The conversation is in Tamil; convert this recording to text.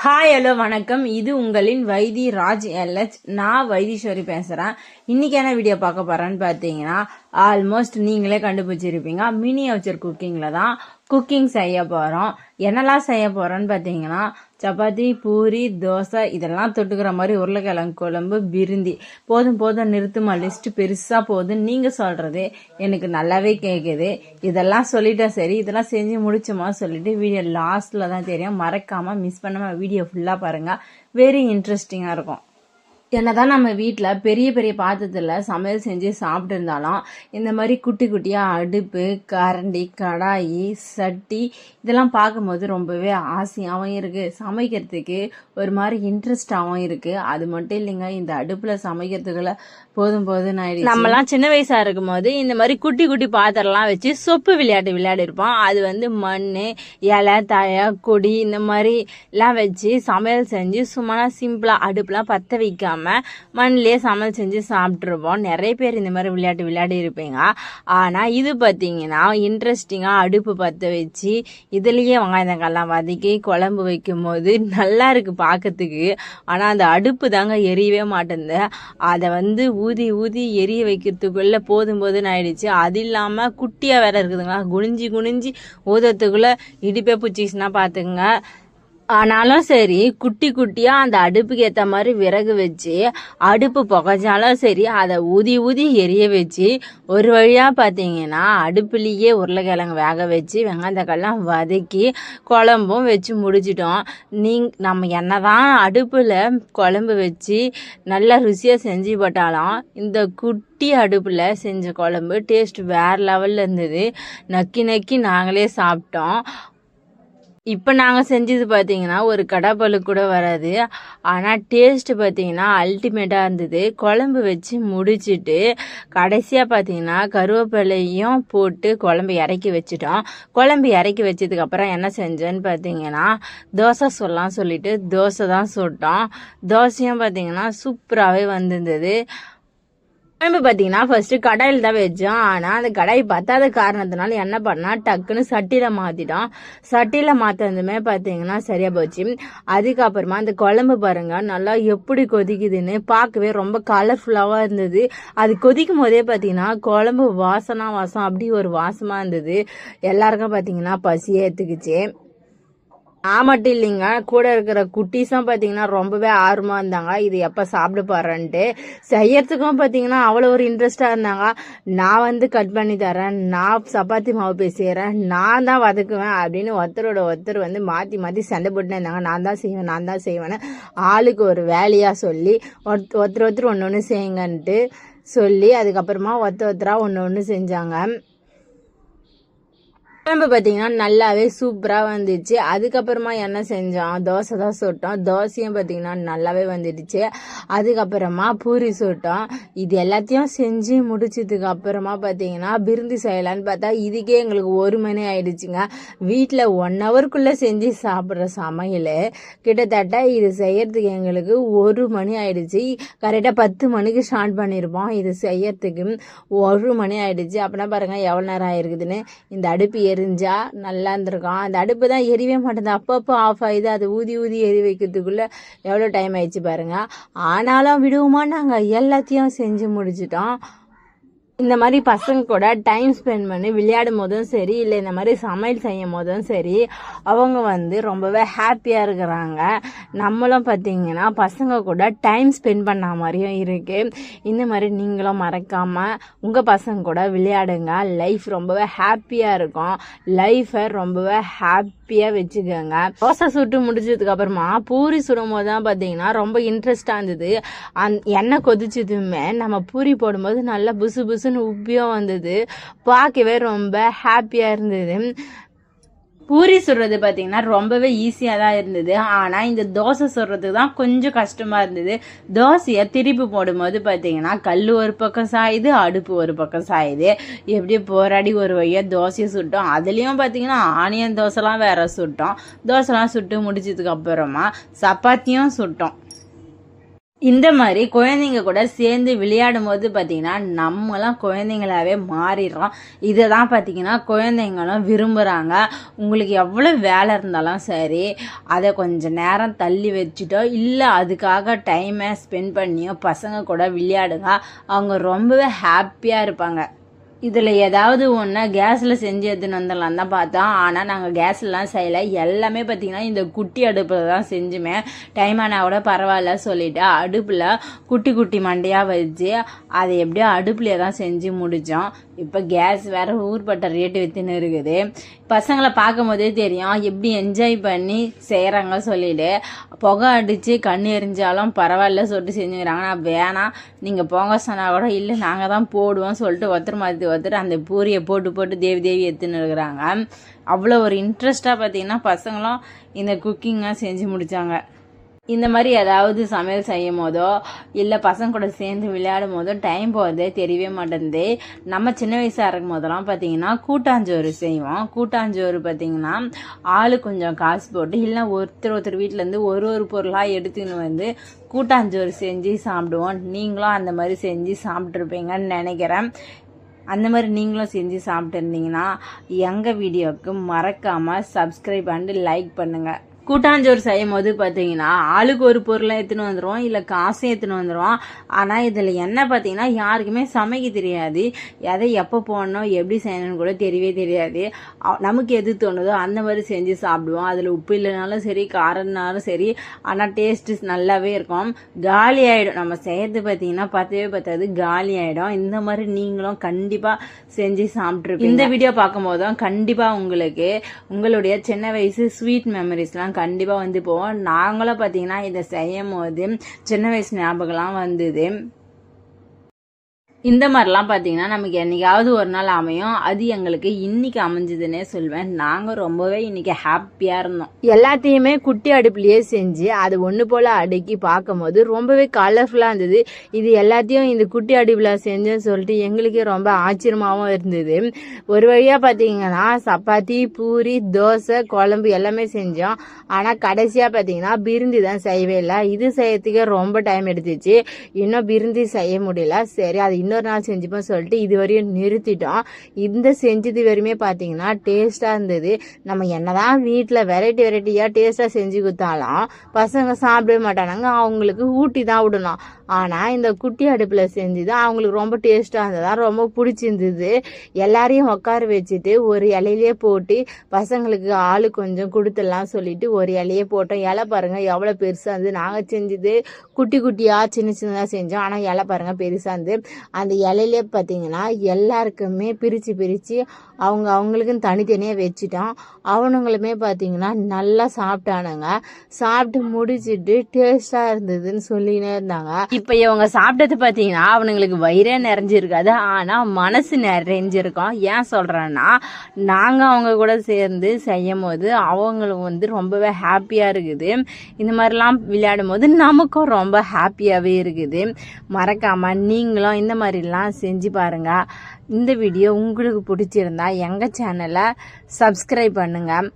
ஹாய் ஹலோ வணக்கம். இது உங்களின் வைதி ராஜ் எல்ஹெச். நான் வைத்தீஸ்வரி பேசுகிறேன். இன்னைக்கான வீடியோ பார்க்க போகிறேன்னு பார்த்தீங்கன்னா ஆல்மோஸ்ட் நீங்களே கண்டுபிடிச்சிருப்பீங்க. மினியேச்சர் குக்கிங்கில் தான் குக்கிங் செய்ய போகிறோம். என்னெல்லாம் செய்ய போகிறோன்னு பார்த்தீங்கன்னா சப்பாத்தி, பூரி, தோசை இதெல்லாம் தொட்டுக்கிற மாதிரி உருளைக்கிழங்கு குழம்பு, பிரிந்தி. போதும் நிறுத்துமா, லிஸ்ட் பெருசாக போகுதுன்னு நீங்கள் சொல்கிறது எனக்கு நல்லாவே கேட்குது. இதெல்லாம் சொல்லிட்டேன். சரி, இதெல்லாம் செஞ்சு முடிச்சோமா சொல்லிட்டு வீடியோ லாஸ்ட்டில் தான் தெரியும். மறக்காமல் மிஸ் பண்ணாமல் வீடியோ ஃபுல்லாக பாருங்கள். வெரி இன்ட்ரெஸ்டிங்காக இருக்கும். என்னதான் நம்ம வீட்டில் பெரிய பெரிய பாத்திரத்தில் சமையல் செஞ்சு சாப்பிட்டு இருந்தாலும் இந்த மாதிரி குட்டி குட்டியாக அடுப்பு, கரண்டி, கடாயி, சட்டி இதெல்லாம் பார்க்கும்போது ரொம்பவே ஆசையாகவும் இருக்குது. சமைக்கிறதுக்கு ஒரு மாதிரி இன்ட்ரெஸ்டாகவும் இருக்குது. அது மட்டும் இல்லைங்க, இந்த அடுப்பில் சமைக்கிறதுக்குள்ள போதும் ஆயிடுச்சு. நம்மலாம் சின்ன வயசாக இருக்கும் போது இந்த மாதிரி குட்டி குட்டி பாத்திரம்லாம் வச்சு சொப்பு விளையாட்டு விளையாடி இருப்போம். அது வந்து மண், இலை, தழை, கொடி இந்த மாதிரி எல்லாம் வச்சு சமையல் செஞ்சு சும்மா சிம்பிளாக அடுப்புலாம் பற்ற வைக்காம மண்ணிலே சமையல் செஞ்சு சாப்பிட்ருப்போம். நிறைய பேர் இந்த மாதிரி விளையாட்டு விளையாடி இருப்பீங்க. ஆனால் இது பார்த்தீங்கன்னா இன்ட்ரெஸ்டிங்காக அடுப்பு பற்ற வச்சு இதுலேயே வெங்காயத்தக்காய்லாம் வதக்கி குழம்பு வைக்கும் போது நல்லா இருக்குது பார்க்கறதுக்கு. ஆனால் அந்த அடுப்பு தாங்க எரியவே மாட்டேங்குது. அதை வந்து ஊதி ஊதி எரிய வைக்கிறதுக்குள்ளே போதும்னு ஆயிடுச்சு. அது இல்லாமல் குட்டியாக வேற இருக்குதுங்களா, குனிஞ்சி ஊதத்துக்குள்ளே இடிப்பே பிடிச்சிச்சுன்னா பார்த்துக்குங்க. ஆனாலும் சரி, குட்டி குட்டியாக அந்த அடுப்புக்கு ஏற்ற மாதிரி விறகு வச்சு அடுப்பு புகைஞ்சாலும் சரி அதை ஊதி ஊதி எரிய வச்சு ஒரு வழியாக பார்த்தீங்கன்னா அடுப்புலேயே உருளைக்கிழங்கு வேக வச்சு வெங்காயத்தக்காய்லாம் வதக்கி குழம்பும் வச்சு முடிச்சிட்டோம். நம்ம என்னதான் அடுப்பில் குழம்பு வச்சு நல்லா ருசியாக செஞ்சு போட்டாலும் இந்த குட்டி அடுப்பில் செஞ்ச குழம்பு டேஸ்ட் வேறு லெவலில் இருந்தது. நக்கி நாங்களே சாப்பிட்டோம். இப்போ நாங்கள் செஞ்சது பார்த்தீங்கன்னா ஒரு கடாப்பல்லு கூட வராது. ஆனால் டேஸ்ட்டு பார்த்தீங்கன்னா அல்டிமேட்டாக இருந்தது. குழம்பு வச்சு முடிச்சுட்டு கடைசியாக பார்த்தீங்கன்னா கருவேப்பிலையும் போட்டு குழம்பு இறக்கி வச்சுட்டோம். குழம்பு இறக்கி வச்சதுக்கப்புறம் என்ன செஞ்சேன்னு பார்த்தீங்கன்னா தோசை சொல்லலாம் சொல்லிட்டு தோசை தான் சுட்டோம். தோசையும் பார்த்தீங்கன்னா சூப்பராகவே வந்திருந்தது. குழம்பு பார்த்தீங்கன்னா ஃபர்ஸ்ட்டு கடாயில் தான் வச்சோம். ஆனால் அந்த கடாய் பத்தாத காரணத்தினால என்ன பண்ணால் டக்குன்னு சட்டியில் மாற்றிட்டோம். சட்டியில் மாற்றினதுமே பார்த்தீங்கன்னா சரியாக போச்சு. அதுக்கப்புறமா அந்த குழம்பு பாருங்கள் நல்லா எப்படி கொதிக்குதுன்னு பார்க்கவே ரொம்ப கலர்ஃபுல்லாகவும் இருந்தது. அது கொதிக்கும் போதே பார்த்தீங்கன்னா குழம்பு வாசம் அப்படி ஒரு வாசமாக இருந்தது. எல்லாருக்கும் பார்த்தீங்கன்னா பசியே எடுத்துக்கிச்சு. நான் மட்டும் இல்லைங்க, கூட இருக்கிற குட்டீஸும் பார்த்தீங்கன்னா ரொம்பவே ஆர்வமாக இருந்தாங்க இது எப்போ சாப்பிட போகிறேன்ட்டு. செய்யறதுக்கும் பார்த்தீங்கன்னா அவ்வளோ ஒரு இன்ட்ரெஸ்டாக இருந்தாங்க. நான் வந்து கட் பண்ணி தரேன், நான் சப்பாத்தி மாவு பேசிக்கிறேன், நான் தான் வதக்குவேன் அப்படின்னு ஒருத்தர் வந்து மாற்றி சண்டை போட்டுன்னு இருந்தாங்க. நான் தான் செய்வேன்னு ஆளுக்கு ஒரு வேலையாக சொல்லி ஒருத்தர் ஒன்று செய்யுங்கன்ட்டு சொல்லி அதுக்கப்புறமா ஒருத்தராக ஒன்று செஞ்சாங்க. குழம்பு பார்த்தீங்கன்னா நல்லாவே சூப்பராக வந்துடுச்சு. அதுக்கப்புறமா என்ன செஞ்சோம், தோசை தான் சுட்டோம். தோசையும் பார்த்தீங்கன்னா நல்லாவே வந்துடுச்சு. அதுக்கப்புறமா பூரி சுட்டோம். இது எல்லாத்தையும் செஞ்சு முடிச்சதுக்கு அப்புறமா பார்த்தீங்கன்னா பிரிந்தி செய்யலான்னு பார்த்தா இதுக்கே எங்களுக்கு 1 மணி ஆயிடுச்சுங்க. வீட்டில் 1 ஹவருக்குள்ளே செஞ்சு சாப்பிட்ற சமையல் கிட்டத்தட்ட இது செய்யறதுக்கு எங்களுக்கு 1 மணி ஆயிடுச்சு. கரெக்டாக 10 மணிக்கு ஸ்டார்ட் பண்ணியிருப்போம். இது செய்யறதுக்கு 1 மணி ஆயிடுச்சு. அப்படின்னா பாருங்கள் எவ்வளோ நேரம் ஆயிருக்குதுன்னு. இந்த அடுப்பு எரிஞ்சா நல்லா இருந்திருக்கும். அந்த அடுப்பு தான் எரியவே மாட்டேங்குது. அப்பப்போ ஆஃப் ஆயிடுது. அது ஊதி எரி வைக்கிறதுக்குள்ள எவ்வளோ டைம் ஆயிடுச்சு பாருங்க. ஆனாலும் விடுவோமா, நாங்கள் எல்லாத்தையும் செஞ்சு முடிச்சிட்டோம். இந்த மாதிரி பசங்க கூட டைம் ஸ்பெண்ட் பண்ணி விளையாடும் போதும் சரி, இல்லை இந்த மாதிரி சமையல் செய்யும் போதும் சரி, அவங்க வந்து ரொம்பவே ஹாப்பியாக இருக்கிறாங்க. நம்மளும் பார்த்தீங்கன்னா பசங்க கூட டைம் ஸ்பெண்ட் பண்ண மாதிரியும் இருக்குது. இந்த மாதிரி நீங்களும் மறக்காமல் உங்கள் பசங்க கூட விளையாடுங்க. லைஃப் ரொம்பவே ஹாப்பியாக இருக்கும். லைஃப்பை ரொம்பவே ஹாப்பியாக வச்சுக்கோங்க. தோசை சுட்டு முடிச்சதுக்கு அப்புறமா பூரி சுடும் போது தான் பார்த்தீங்கன்னா ரொம்ப இன்ட்ரெஸ்டாக இருந்தது. எண்ணெய் கொதிச்சதுமே நம்ம பூரி போடும்போது நல்லா புசு உப்பியும் வந்தது. பார்க்கவே ரொம்ப ஹாப்பியாக இருந்தது. பூரி சுடுறது பார்த்தீங்கன்னா ரொம்பவே ஈஸியாக தான் இருந்தது. ஆனால் இந்த தோசை சுடுறதுக்கு தான் கொஞ்சம் கஷ்டமாக இருந்தது. தோசையை திருப்பி போடும்போது பார்த்தீங்கன்னா கல் ஒரு பக்கம் சாயுது, அடுப்பு ஒரு பக்கம் சாயுது. எப்படியோ போராடி ஒரு வழியாக தோசையை சுட்டோம். அதுலேயும் பார்த்தீங்கன்னா ஆனியன் தோசைலாம் வேற சுட்டோம். தோசைலாம் சுட்டு முடிச்சதுக்கு அப்புறமா சப்பாத்தியும் சுட்டோம். இந்த மாதிரி குழந்தைங்க கூட சேர்ந்து விளையாடும் போது பார்த்தீங்கன்னா நம்மளாம் குழந்தைங்களாவே மாறிடுறோம். இதை தான் பார்த்தீங்கன்னா குழந்தைங்களும் விரும்புகிறாங்க. உங்களுக்கு எவ்வளோ வேலை இருந்தாலும் சரி, அதை கொஞ்சம் நேரம் தள்ளி வச்சுட்டோ இல்லை அதுக்காக டைமை ஸ்பெண்ட் பண்ணியோ பசங்க கூட விளையாடுங்க. அவங்க ரொம்பவே ஹாப்பியாக இருப்பாங்க. இதில் ஏதாவது ஒன்று கேஸில் செஞ்சு எடுத்துன்னு வந்துடலாம் தான் பார்த்தோம். ஆனால் நாங்கள் கேஸ்லாம் செய்யலை. எல்லாமே பார்த்திங்கன்னா இந்த குட்டி அடுப்பில் தான் செஞ்சுமே. டைம் ஆனால் கூட பரவாயில்ல சொல்லிவிட்டு அடுப்பில் குட்டி குட்டி மண்டையாக வச்சு அதை எப்படியோ அடுப்புலேயே தான் செஞ்சு முடித்தோம். இப்போ கேஸ் வேறு ஊர்பட்ட ரேட்டு விற்றுன்னு இருக்குது. பசங்களை பார்க்கும் போதே தெரியும் எப்படி என்ஜாய் பண்ணி செய்கிறாங்க சொல்லிட்டு. புகை அடித்து கண் எரிஞ்சாலும் பரவாயில்ல சொல்லிட்டு செஞ்சுக்கிறாங்க. நான் வேணாம் நீங்கள் போங்க சொன்னால் கூட இல்லை நாங்கள் தான் போடுவோம் சொல்லிட்டு ஒருத்தர் அந்த பூரியை போட்டு தேவி எடுத்துன்னு இருக்கிறாங்க. அவ்வளோ ஒரு இன்ட்ரெஸ்டாக பார்த்தீங்கன்னா பசங்களும் இந்த குக்கிங்காக செஞ்சு முடித்தாங்க. இந்த மாதிரி ஏதாவது சமையல் செய்யும் போதோ இல்லை பசங்க கூட சேர்ந்து விளையாடும் போதோ டைம் போகிறதே தெரியவே மாட்டேங்குது. நம்ம சின்ன வயசாக இருக்கும் போதெல்லாம் பார்த்தீங்கன்னா கூட்டாஞ்சோறு செய்வோம். கூட்டாஞ்சோறு பார்த்தீங்கன்னா ஆளு கொஞ்சம் காசு போட்டு இல்லை ஒருத்தர் வீட்டிலேருந்து ஒரு பொருளாக எடுத்துன்னு வந்து கூட்டாஞ்சோறு செஞ்சு சாப்பிடுவோம். நீங்களும் அந்த மாதிரி செஞ்சு சாப்பிட்ருப்பீங்கன்னு நினைக்கிறேன். அந்த மாதிரி நீங்களும் செஞ்சு சாப்பிட்டு இருந்தீங்கன்னா எங்கள் வீடியோவுக்கு மறக்காமல் சப்ஸ்கிரைப் பண்ணிட்டு லைக் பண்ணுங்கள். கூட்டாஞ்சோறு செய்யும் போது பார்த்தீங்கன்னா ஆளுக்கு ஒரு பொருளை எடுத்துன்னு வந்துடுவோம் இல்லை காசையும் எடுத்துன்னு வந்துடுவோம். ஆனால் இதில் என்ன பார்த்தீங்கன்னா யாருக்குமே சமைக்க தெரியாது. எதை எப்போ போடணும் எப்படி செய்யணும்னு கூட தெரியவே தெரியாது. நமக்கு எது தோணுதோ அந்த மாதிரி செஞ்சு சாப்பிடுவோம். அதில் உப்பு இல்லைனாலும் சரி காரம்னாலும் சரி, ஆனால் டேஸ்ட்டு நல்லாவே இருக்கும். காலி ஆகிடும். நம்ம செய்யறது பார்த்தீங்கன்னா பத்தாது காலி ஆகிடும். இந்த மாதிரி நீங்களும் கண்டிப்பாக செஞ்சு சாப்பிட்ருப்பீங்க. இந்த வீடியோ பார்க்கும்போது தான் கண்டிப்பாக உங்களுக்கு உங்களுடைய சின்ன வயசு ஸ்வீட் மெமரிஸ்லாம் கண்டிப்பாக வந்து போவோம். நாங்களும் பார்த்தீங்கன்னா இதை செய்யும் போது சின்ன வயசு ஞாபகம்லாம் வந்தது. இந்த மாதிரிலாம் பார்த்தீங்கன்னா நமக்கு என்னைக்காவது ஒரு நாள் அமையும். அது எங்களுக்கு இன்னைக்கு அமைஞ்சதுன்னே சொல்வேன். நாங்கள் ரொம்பவே இன்னைக்கு ஹாப்பியாக இருந்தோம். எல்லாத்தையுமே குட்டி அடுப்புலையே செஞ்சு அது ஒன்று போல் அடுக்கி பார்க்கும் போது ரொம்பவே கலர்ஃபுல்லாக இருந்தது. இது எல்லாத்தையும் இந்த குட்டி அடுப்பில் செஞ்சேன்னு சொல்லிட்டு எங்களுக்கே ரொம்ப ஆச்சரியமாகவும் இருந்தது. ஒரு வழியாக பார்த்தீங்கன்னா சப்பாத்தி பூரி தோசை குழம்பு எல்லாமே செஞ்சோம். ஆனால் கடைசியாக பார்த்தீங்கன்னா பிரிந்தி தான் செய்யவே இல்லை. இது செய்யறதுக்கே ரொம்ப டைம் எடுத்துச்சு. இன்னும் பிரிந்தி செய்ய முடியல. சரி அது இன்னொரு நாள் செஞ்சுப்போம் சொல்லிட்டு இது வரையும் நிறுத்திட்டோம். இந்த செஞ்சது வரையுமே பார்த்தீங்கன்னா டேஸ்ட்டாக இருந்தது. நம்ம என்னதான் வீட்டில் வெரைட்டியாக டேஸ்ட்டாக செஞ்சு கொடுத்தாலும் பசங்க சாப்பிடவே மாட்டானாங்க. அவங்களுக்கு ஊட்டி தான் விடணும். ஆனால் இந்த குட்டி அடுப்பில் செஞ்சு தான் அவங்களுக்கு ரொம்ப டேஸ்ட்டாக இருந்ததா ரொம்ப பிடிச்சிருந்தது. எல்லாரையும் உட்கார வச்சுட்டு ஒரு இலையிலே போட்டு பசங்களுக்கு ஆளு கொஞ்சம் கொடுத்துடலாம் சொல்லிட்டு ஒரு இலையே போட்டோம். இலை பாருங்கள் எவ்வளோ பெருசாக இருந்தது. நாங்கள் செஞ்சது குட்டி குட்டியாக சின்னதாக செஞ்சோம். ஆனால் இலை பாருங்கள் பெருசாக இருந்து. அந்த இலையிலே பார்த்தீங்கன்னா எல்லாருக்குமே பிரித்து அவங்களுக்குன்னு தனித்தனியாக வச்சுட்டோம். அவனுங்களுமே பார்த்தீங்கன்னா நல்லா சாப்பிட்டானுங்க. சாப்பிட்டு முடிச்சுட்டு டேஸ்டாக இருந்ததுன்னு சொல்லினே இருந்தாங்க. இப்போ இவங்க சாப்பிட்டது பார்த்தீங்கன்னா அவனுங்களுக்கு வயிறே நிறைஞ்சிருக்காது, ஆனால் மனசு நிறைஞ்சிருக்கோம். ஏன் சொல்கிறேன்னா நாங்கள் அவங்க கூட சேர்ந்து செய்யும் போது அவங்களுக்கு ரொம்பவே ஹாப்பியாக இருக்குது. இந்த மாதிரிலாம் விளையாடும் போது நமக்கும் ரொம்ப ஹாப்பியாகவே இருக்குது. மறக்காமல் நீங்களும் இந்த மாதிரிலாம் செஞ்சு பாருங்கள். இந்த வீடியோ உங்களுக்கு பிடிச்சிருந்தா எங்கள் சேனலை சப்ஸ்கிரைப் பண்ணுங்கள்.